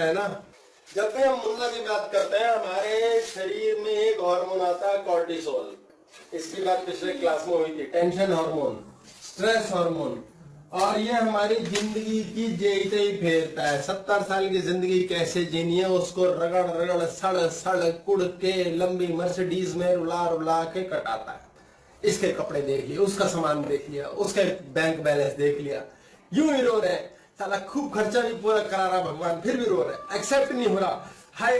है ना। जब भी हम मुन्ना की बात करते हैं हमारे शरीर में एक हार्मोन आता है कॉर्टिसोल। इसकी बात पिछले क्लास में हुई थी। टेंशन हार्मोन, स्ट्रेस हार्मोन, और ये हमारी जिंदगी की जेते ही फेरता है। 70 साल की जिंदगी कैसे जीनी है उसको रगड़ रगड़ सड़ सड़ कुड़ के लंबी मर्सिडीज में रुला रुला के कटाता है। इसके कपड़े देख लिए, उसका सामान देख लिया, उसके बैंक बैलेंस देख लिया, यूं ही रो रहे हैं। साला खूब खर्चा भी पूरा करा रहा भगवान, फिर भी रो रहे, एक्सेप्ट नहीं हो रहा। हाय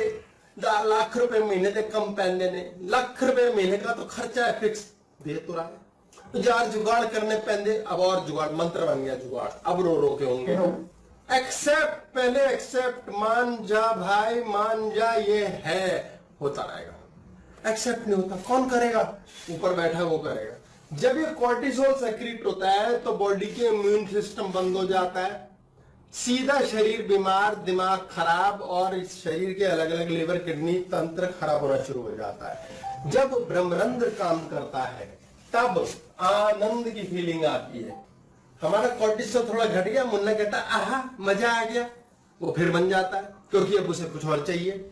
10 लाख रुपए महीने से कम पहन देने, लाख रुपए महीने का तो खर्चा है फिक्स, दे तो रहा है तो यार जुगाड़ करने पहले। अब और जुगाड़, मंत्र बन गया जुगाड़, अब रो रो के होंगे। एक्सेप्ट, पहले एक्सेप्ट, मान जा भाई मान जा, ये है, होता रहेगा। एक्सेप्ट नहीं होता, कौन करेगा? ऊपर बैठा वो करेगा। जब ये कॉर्टिसोल सेक्रेट होता है तो बॉडी के इम्यून सिस्टम बंद हो जाता है, सीधा शरीर बीमार, दिमाग खराब, और इस शरीर के अलग अलग लीवर किडनी तंत्र खराब होना शुरू हो जाता है। जब ब्रह्मरंध्र काम करता है तब आनंद की फीलिंग आती है। हमारा कॉर्टिसोल थोड़ा घट गया, मुन्ना कहता आहा मजा आ गया, वो फिर बन जाता है क्योंकि अब उसे कुछ और चाहिए।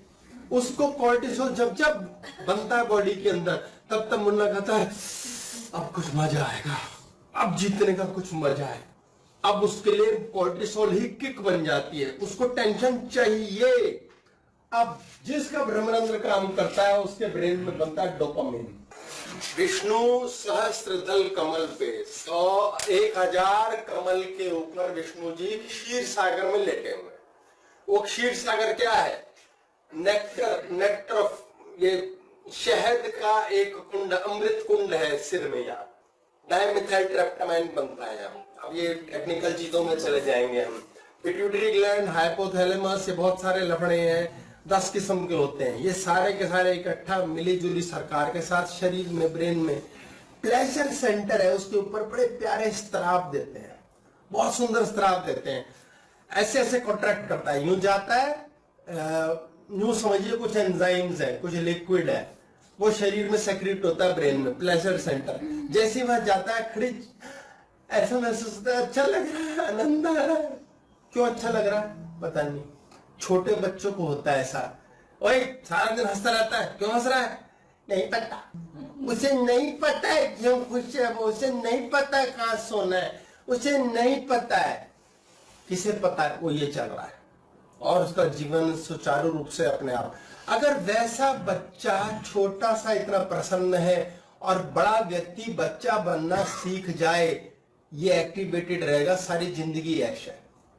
उसको कॉर्टिसोल जब जब बनता है बॉडी के अंदर तब तब मुन्ना कहता है अब कुछ मजा आएगा, अब जीतने का कुछ मजा है। अब उसके लिए कॉर्टिसोल ही किक बन जाती है, उसको टेंशन चाहिए। अब जिसका ब्रह्मरंध्र काम करता है उसके ब्रेन में बनता है डोपामिन। विष्णु सहस्त्र दल कमल पे 1,000 कमल के ऊपर विष्णु जी क्षीर सागर में लेटे हुए। वो क्षीर सागर क्या है? नेक्टर, नेक्टर, ये शहद का एक कुंड, अमृत कुंड है सिर में। यहाँ डायमिथाइल ट्रिप्टामाइन बनता है। अब ये टेक्निकल चीजों में चले जाएंगे हम। पिट्यूटरी ग्लैंड, हाइपोथैलेमस, ये बहुत सारे लफड़े हैं, 10 किस्म के होते हैं। ये सारे के सारे इकट्ठा मिली जुली सरकार के साथ शरीर में, ब्रेन में प्लेजर सेंटर है, उसके ऊपर बड़े प्यारे स्त्राव देते हैं, बहुत सुंदर स्त्राव देते हैं। ऐसे ऐसे कॉन्ट्रैक्ट करता है, यूं जाता है, यूं समझिए कुछ एंजाइम्स है, कुछ लिक्विड है, वो शरीर में सेक्रेट होता है ब्रेन में, प्लेजर सेंटर। जैसे वह जाता है खड़िज, ऐसा महसूस होता है अच्छा लग रहा है, आनंद आ रहा है। क्यों अच्छा लग रहा है पता नहीं, छोटे बच्चों को होता है ऐसा। ओए सारा दिन हंसता रहता है, क्यों हंस रहा है? नहीं पता, उसे नहीं पता है क्यों खुश है वो, उसे नहीं पता है कहाँ सोना है, उसे नहीं पता है। किसे पता है? वो ये चल रहा है और उसका जीवन सुचारू रूप से अपने आप। अगर वैसा बच्चा छोटा सा इतना प्रसन्न है और बड़ा व्यक्ति बच्चा बनना सीख जाए, ये एक्टिवेटेड रहेगा सारी जिंदगी। ऐसा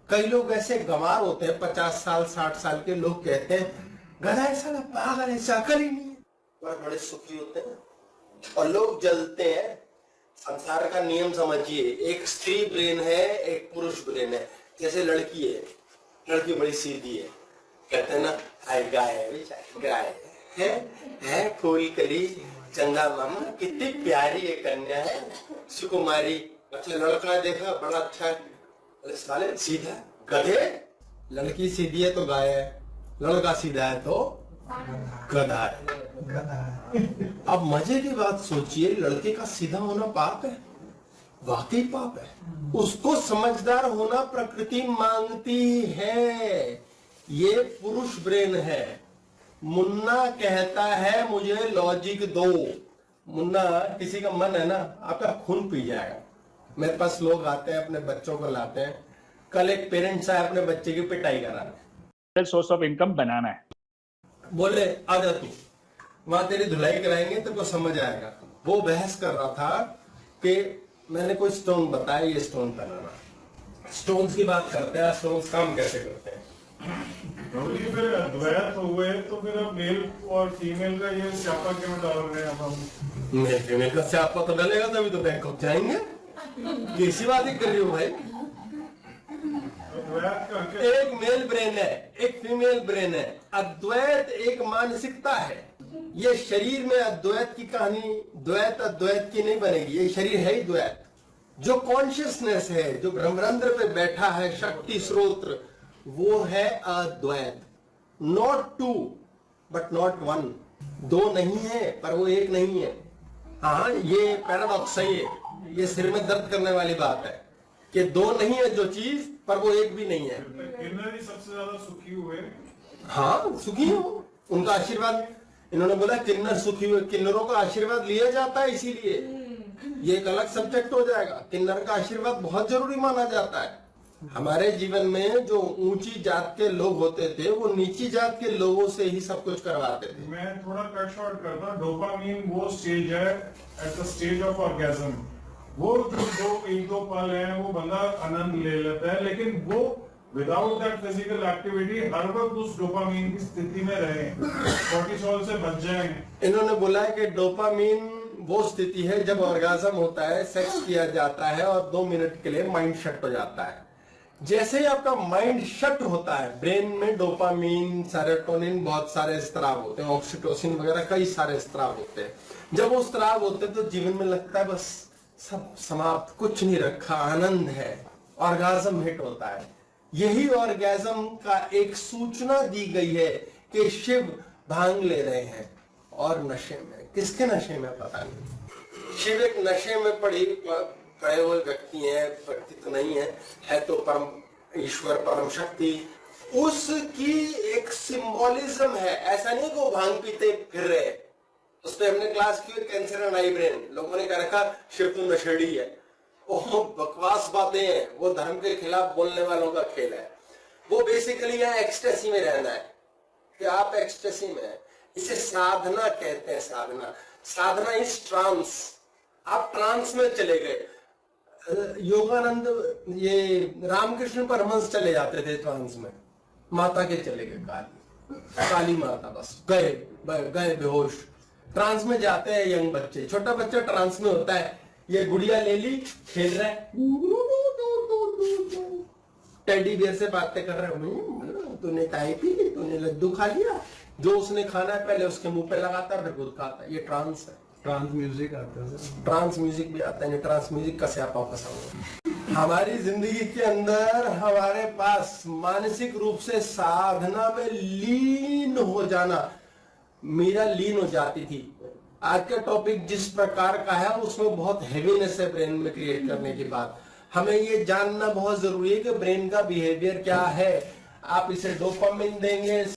कई लोग ऐसे गंवार होते हैं, 50 साल 60 साल के लोग कहते हैं गधा ऐसा ना, पागल ऐसा, अकल ही नहीं है, पर बड़े सुखी होते हैं। और लोग जलते हैं। संसार का नियम समझिए, एक स्त्री ब्रेन है, एक पुरुष ब्रेन है। जैसे लड़की है, लड़की बड़ी सीधी है, कहते हैं ना हाय गाय है, गाय है फूल कली चंदा मामा, कितनी प्यारी है कन्या है, सुकुमारी। अच्छा लड़का देखा बड़ा अच्छा है, अरे साले सीधा गधे। लड़की सीधी है तो गाय है, लड़का सीधा है तो गधा है। अब मजे की बात सोचिए, लड़के का सीधा होना पाप है, वाकई पाप है। उसको समझदार होना प्रकृति मांगती है। ये पुरुष ब्रेन है। मुन्ना कहता है मुझे लॉजिक दो। मुन्ना किसी का मन है ना, आपका खून पी जाएगा। मेरे पास लोग आते हैं, अपने बच्चों को लाते हैं। कल एक पेरेंट्स आए अपने बच्चे की पिटाई कराने, सोर्स ऑफ इनकम बनाना है, बोले आजा तू, वहां तेरी धुलाई कराएंगे तो समझ आएगा। वो बहस कर रहा था कि मैंने कोई स्टोन बताया, ये स्टोन बनाना। स्टोन्स की बात करते हैं, स्टोन्स काम कैसे करते हैं। फिर अद्वैत हुए तो फिर अब मेल और फीमेल का ये स्यापा क्यों डाल रहे हैं हम? मेल फीमेल का स्यापा तो डलेगा तभी तो बैंकॉक जाएंगे। कैसी बात ही कर रही हो भाई? एक मेल ब्रेन है, एक फीमेल ब्रेन है। अद्वैत एक मानसिकता है। ये शरीर में अद्वैत की कहानी द्वैत अद्वैत की नहीं बनेगी। ये शरीर है ही द्वैत। जो कॉन्शियसनेस है, जो ब्रह्मरंध्र पे बैठा है शक्ति स्रोत्र, वो है Advaita. Not two but not one. दो नहीं है पर वो एक नहीं है। हाँ ये पैराडॉक्स है, ये सिर में दर्द करने वाली बात है कि दो नहीं है जो चीज पर वो एक भी नहीं है। किन्नर ही सबसे ज्यादा सुखी हुए। हाँ सुखी है वो, उनका आशीर्वाद, इन्होंने बोला किन्नर सुखी हुए, किन्नरों का आशीर्वाद लिया जाता है, इसीलिए ये एक अलग सब्जेक्ट हो जाएगा। किन्नर का आशीर्वाद बहुत जरूरी माना जाता है। हमारे जीवन में जो ऊंची जात के लोग होते थे वो नीची जात के लोगों से ही सब कुछ करवाते थे। मैं थोड़ा कट शॉर्ट करता, डोपामीन वो स्टेज है at the stage of orgasm, वो जो एक दो पल है वो बंदा आनंद ले लेता है, लेकिन वो विदाउट दैट फिजिकल एक्टिविटी हर वक्त उस डोपामीन की स्थिति में रहे, कोर्टिसोल से बच जाएं। इन्होंने बोला है कि डोपामीन वो स्थिति है जब ऑर्गेज्म होता है, सेक्स किया जाता है और 2 मिनट के लिए माइंड शट हो जाता है। जैसे ही आपका माइंड शट होता है, ब्रेन में डोपामीन, सेरोटोनिन, बहुत सारे स्राव होते हैं, ऑक्सीटोसिन वगैरह कई सारे स्राव होते हैं। जब वो स्राव होते हैं तो जीवन में लगता है बस सब समाप्त, कुछ नहीं रखा, आनंद है, ऑर्गेज्म हिट होता है। यही ऑर्गेज्म का एक सूचना दी गई है कि शिव भांग ले रहे हैं और नशे में। किसके नशे में पता नहीं। शिव एक नशे में पड़े हुए व्यक्ति है, व्यक्ति तो नहीं है तो परम ईश्वर, परम शक्ति, उसकी एक सिंबोलिज्म है। ऐसा नहीं कि वो भांग पीते फिर रहे। उस पर हमने क्लास की कैंसर एंड आई ब्रेन, लोगों ने कह रखा शिव तो नशेड़ी है। वो बकवास बातें हैं, वो धर्म के खिलाफ बोलने वालों का खेल है। वो बेसिकली यहाँ एक्सटेसी में रहना है कि आप एक्सटेसी में है। इसे साधना कहते हैं। साधना इज ट्रांस। आप ट्रांस में चले गए। योगानंद, ये रामकृष्ण परमहंस चले जाते थे ट्रांस में, माता के चले गए, काली माता, बस गए बेहोश। ट्रांस में जाते हैं यंग बच्चे, छोटा बच्चा ट्रांस में होता है, ये गुड़िया ले ली, खेल रहा है, टेडी बियर से बातें कर रहे हो, तूने चाय पी ली, तूने लड्डू खा लिया, जो उसने खाना है पहले उसके मुंह पे लगाता है फिर खुद खाता है। ये ट्रांस है। ट्रांस म्यूजिक आता है, ट्रांस म्यूजिक भी आता है। ट्रांस म्यूजिक का स्यापा फंसा हुआ। हमारी जिंदगी के अंदर हमारे पास मानसिक रूप से साधना में लीन हो जाना, मीरा लीन हो जाती थी। आज का टॉपिक जिस प्रकार का है उसमें बहुत हेवीनेस है ब्रेन में क्रिएट करने की बात। हमें ये जानना बहुत जरूरी है कि ब्रेन का बिहेवियर क्या है। आप इसे डोपामिन देंगे,